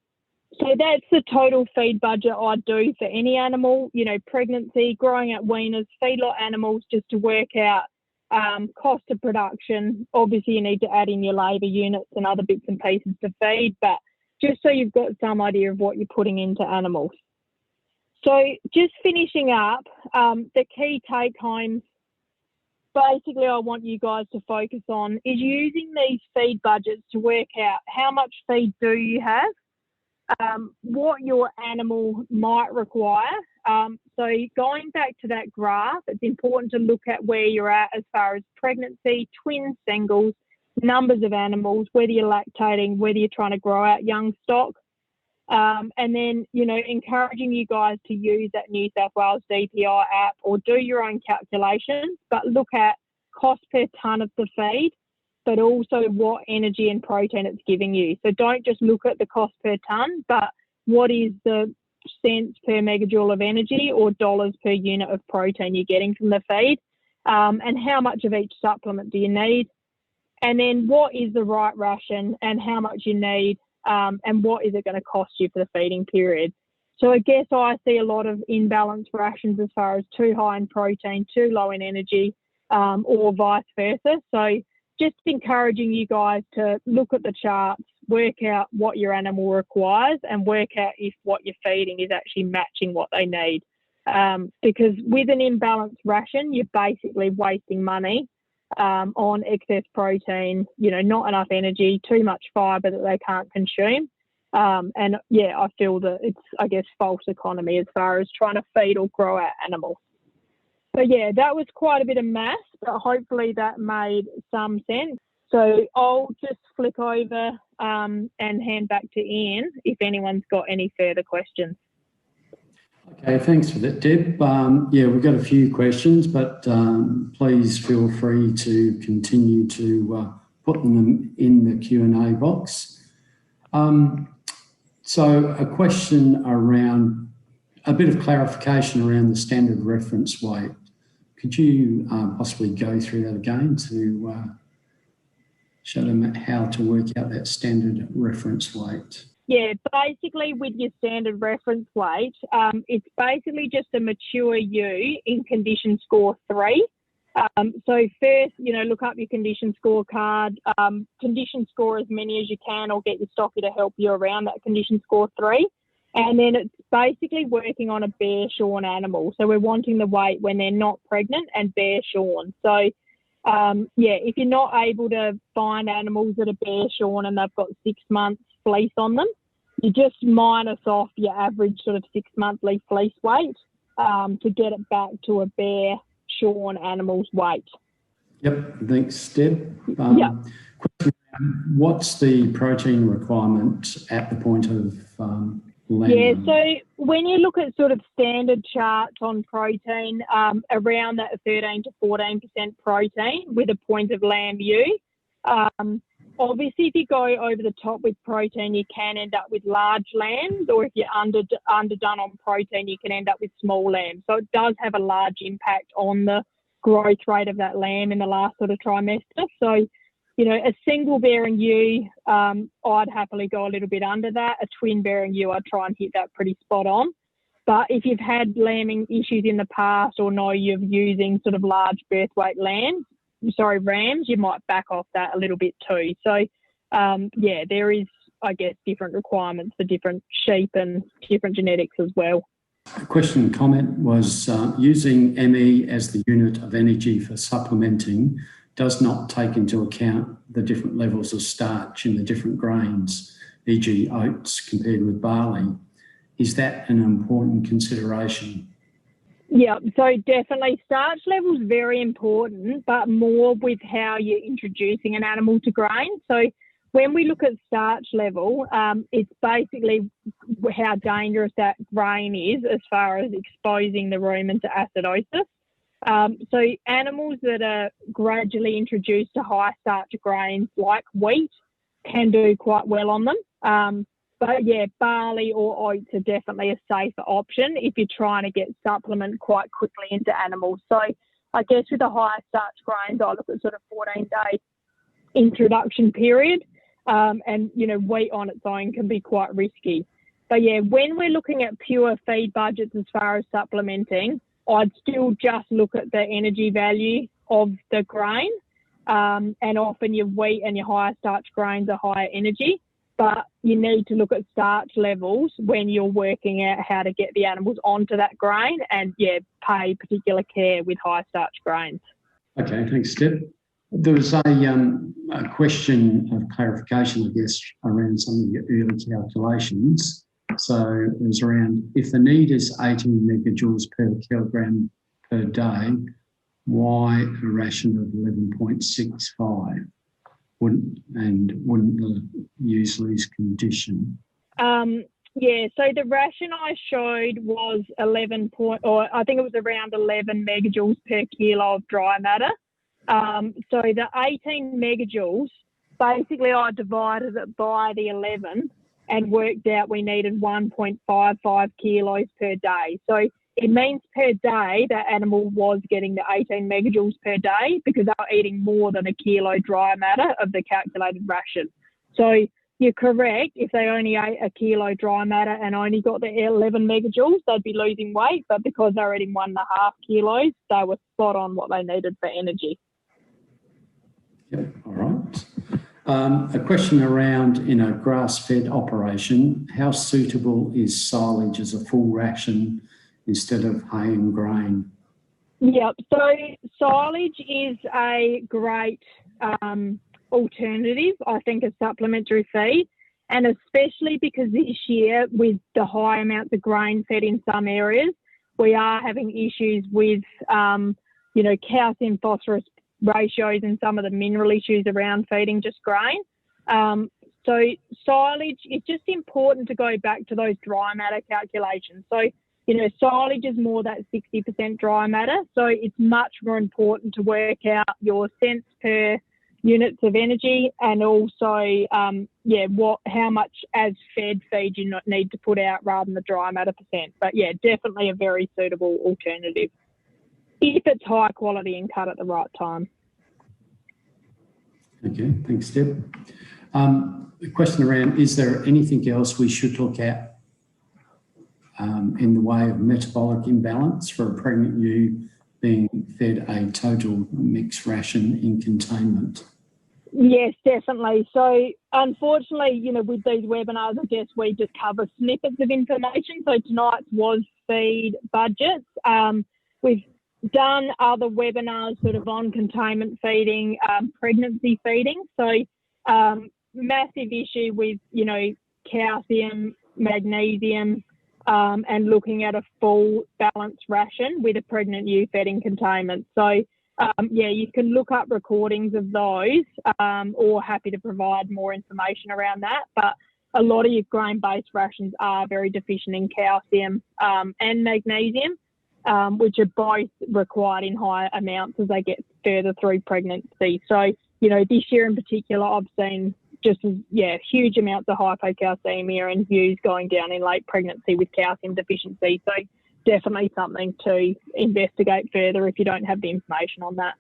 So that's the total feed budget I do for any animal, pregnancy, growing up weaners, feedlot animals, just to work out cost of production. Obviously, you need to add in your labour units and other bits and pieces to feed, but just so you've got some idea of what you're putting into animals. So just finishing up, the key take-homes, basically I want you guys to focus on is using these feed budgets to work out how much feed do you have, what your animal might require. So going back to that graph, it's important to look at where you're at as far as pregnancy, twins, singles, numbers of animals, whether you're lactating, whether you're trying to grow out young stock. And then, encouraging you guys to use that New South Wales DPI app or do your own calculations, but look at cost per tonne of the feed, but also what energy and protein it's giving you. So don't just look at the cost per tonne, but what is the cents per megajoule of energy or dollars per unit of protein you're getting from the feed, and how much of each supplement do you need, and then what is the right ration and how much you need, and what is it going to cost you for the feeding period. So I guess I see a lot of imbalanced rations as far as too high in protein, too low in energy, or vice versa. So just encouraging you guys to look at the charts, work out what your animal requires, and work out if what you're feeding is actually matching what they need. Because with an imbalanced ration, you're basically wasting money on excess protein, not enough energy, too much fibre that they can't consume. And I feel that it's, false economy as far as trying to feed or grow out animals. So that was quite a bit of maths, but hopefully that made some sense. So I'll just flick over and hand back to Ian if anyone's got any further questions. Okay, thanks for that, Deb. We've got a few questions, but please feel free to continue to put them in the Q&A box. So a question around, a bit of clarification around the standard reference weight. Could you possibly go through that again to show them how to work out that standard reference weight? Yeah, basically with your standard reference weight, it's basically just a mature ewe in condition score 3. So first, look up your condition scorecard, condition score as many as you can, or get your stocker to help you around that condition score 3. And then it's basically working on a bare shorn animal. So we're wanting the weight when they're not pregnant and bare shorn. So if you're not able to find animals that are bare shorn and they've got 6 months fleece on them, you just minus off your average sort of 6 monthly fleece weight to get it back to a bare shorn animal's weight. Yep, thanks, Deb. Question, what's the protein requirement at the point of Yeah, lamb? so when you look at sort of standard charts on protein, around that 13 to 14% protein with a point of lamb ewe. Obviously, if you go over the top with protein, you can end up with large lambs, or if you're underdone on protein, you can end up with small lambs. So it does have a large impact on the growth rate of that lamb in the last sort of trimester. So, you know, a single bearing ewe, I'd happily go a little bit under that. A twin bearing ewe, I'd try and hit that pretty spot on. But if you've had lambing issues in the past, or know you're using sort of large birth weight rams, you might back off that a little bit too. So, yeah, there is, I guess, different requirements for different sheep and different genetics as well. A question and comment was using ME as the unit of energy for supplementing does not take into account the different levels of starch in the different grains, e.g. oats compared with barley. Is that an important consideration? Yeah, so definitely starch level is very important, but more with how you're introducing an animal to grain. So when we look at starch level, it's basically how dangerous that grain is as far as exposing the rumen to acidosis. So animals that are gradually introduced to high starch grains like wheat can do quite well on them. But yeah, barley or oats are definitely a safer option if you're trying to get supplement quite quickly into animals. So I guess with the high starch grains, I look at sort of 14-day introduction period. And, you know, wheat on its own can be quite risky. But yeah, when we're looking at pure feed budgets as far as supplementing, I'd still just look at the energy value of the grain. And often your wheat and your higher starch grains are higher energy. But you need to look at starch levels when you're working out how to get the animals onto that grain, and, yeah, pay particular care with high starch grains. Okay, thanks, Deb. There was a question of clarification, I guess, around some of your early calculations. So it was around, if the need is 18 megajoules per kilogram per day, why a ration of 11.65? Wouldn't the ewes lose condition? Yeah, so the ration I showed was I think it was around 11 megajoules per kilo of dry matter. So the 18 megajoules, basically I divided it by the 11 and worked out we needed 1.55 kilos per day. So it means per day that animal was getting the 18 megajoules per day because they were eating more than a kilo dry matter of the calculated ration. So you're correct. If they only ate a kilo dry matter and only got the 11 megajoules, they'd be losing weight. But because they were eating 1.5 kilos, they were spot on what they needed for energy. Yep, all right. A question around, in a grass-fed operation, how suitable is silage as a full ration instead of hay and grain? Yep, so silage is a great alternative, I think, as supplementary feed, and especially because this year, with the high amounts of grain fed in some areas, we are having issues with, calcium, phosphorus ratios and some of the mineral issues around feeding just grain. So silage, it's just important to go back to those dry matter calculations. So, silage is more that 60% dry matter. So it's much more important to work out your cents per units of energy and also, how much as fed feed you need to put out rather than the dry matter percent. But yeah, definitely a very suitable alternative if it's high quality and cut at the right time. Okay, thanks, Deb. A question around, is there anything else we should look at in the way of metabolic imbalance for a pregnant ewe being fed a total mixed ration in containment? Yes, definitely. So unfortunately, with these webinars, I guess we just cover snippets of information. So tonight's was feed budgets. We've done other webinars sort of on containment feeding, pregnancy feeding. So massive issue with, calcium, magnesium, and looking at a full balanced ration with a pregnant ewe fed in containment. So, you can look up recordings of those or happy to provide more information around that. But a lot of your grain-based rations are very deficient in calcium and magnesium, which are both required in higher amounts as they get further through pregnancy. So, this year in particular, I've seen huge amounts of hypocalcemia and ewes going down in late pregnancy with calcium deficiency. So definitely something to investigate further if you don't have the information on that.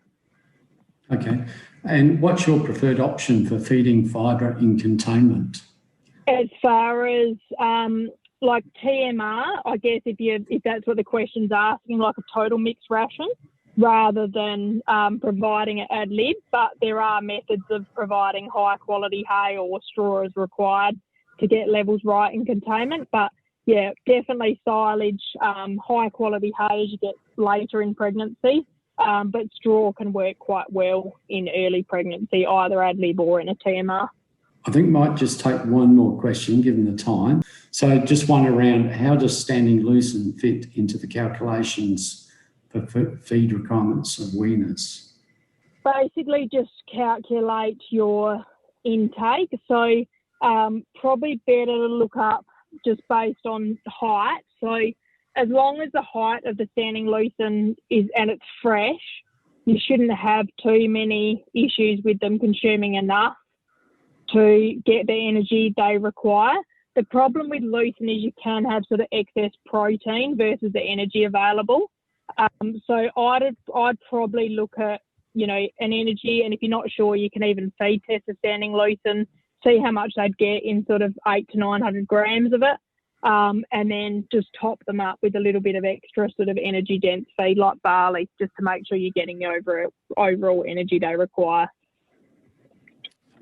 Okay. And what's your preferred option for feeding fibre in containment? As far as like TMR, I guess if that's what the question's asking, like a total mixed ration rather than providing it ad lib, but there are methods of providing high quality hay or straw as required to get levels right in containment. But yeah, definitely silage, high quality hay as you get later in pregnancy, but straw can work quite well in early pregnancy, either ad lib or in a TMR. I think might just take one more question given the time. So just one around, how does standing lucerne fit into the calculations for feed requirements of weaners? Basically just calculate your intake. So probably better to look up just based on height. So as long as the height of the standing lucerne and it's fresh, you shouldn't have too many issues with them consuming enough to get the energy they require. The problem with lucerne is you can have sort of excess protein versus the energy available. So I'd probably look at, an energy, and if you're not sure, you can even feed test a standing lucerne, see how much they'd get in sort of 800 to 900 grams of it, and then just top them up with a little bit of extra sort of energy dense feed like barley, just to make sure you're getting the overall energy they require.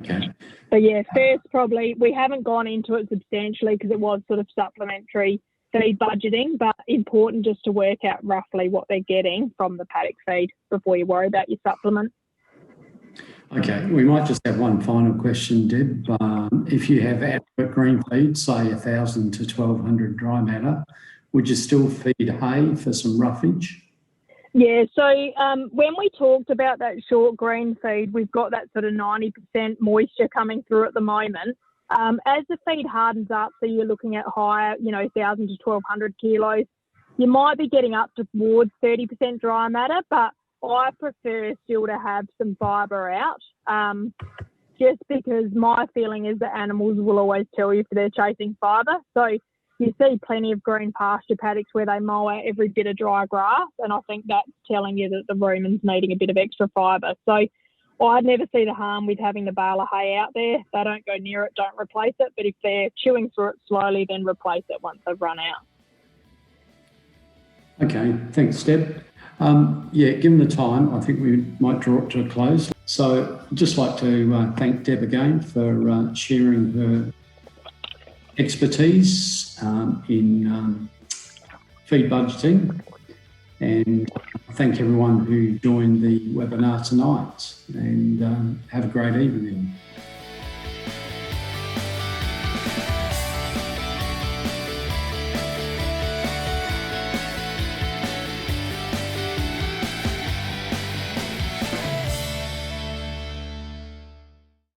Okay. But yeah, first probably, we haven't gone into it substantially because it was sort of supplementary feed budgeting, but important just to work out roughly what they're getting from the paddock feed before you worry about your supplement. Okay, we might just have one final question, Deb. If you have adequate green feed, say 1,000 to 1,200 dry matter, would you still feed hay for some roughage? Yeah, so when we talked about that short green feed, we've got that sort of 90% moisture coming through at the moment. As the feed hardens up, so you're looking at higher, 1,000 to 1,200 kilos, you might be getting up towards 30% dry matter, but I prefer still to have some fibre out, just because my feeling is that animals will always tell you if they're chasing fibre. So you see plenty of green pasture paddocks where they mow out every bit of dry grass, and I think that's telling you that the rumen's needing a bit of extra fibre. So I'd never see the harm with having the bale of hay out there. They don't go near it, don't replace it, but if they're chewing through it slowly, then replace it once they've run out. Okay, thanks, Deb. Given the time, I think we might draw it to a close. So I'd just like to thank Deb again for sharing her expertise in feed budgeting, and thank everyone who joined the webinar tonight, and have a great evening.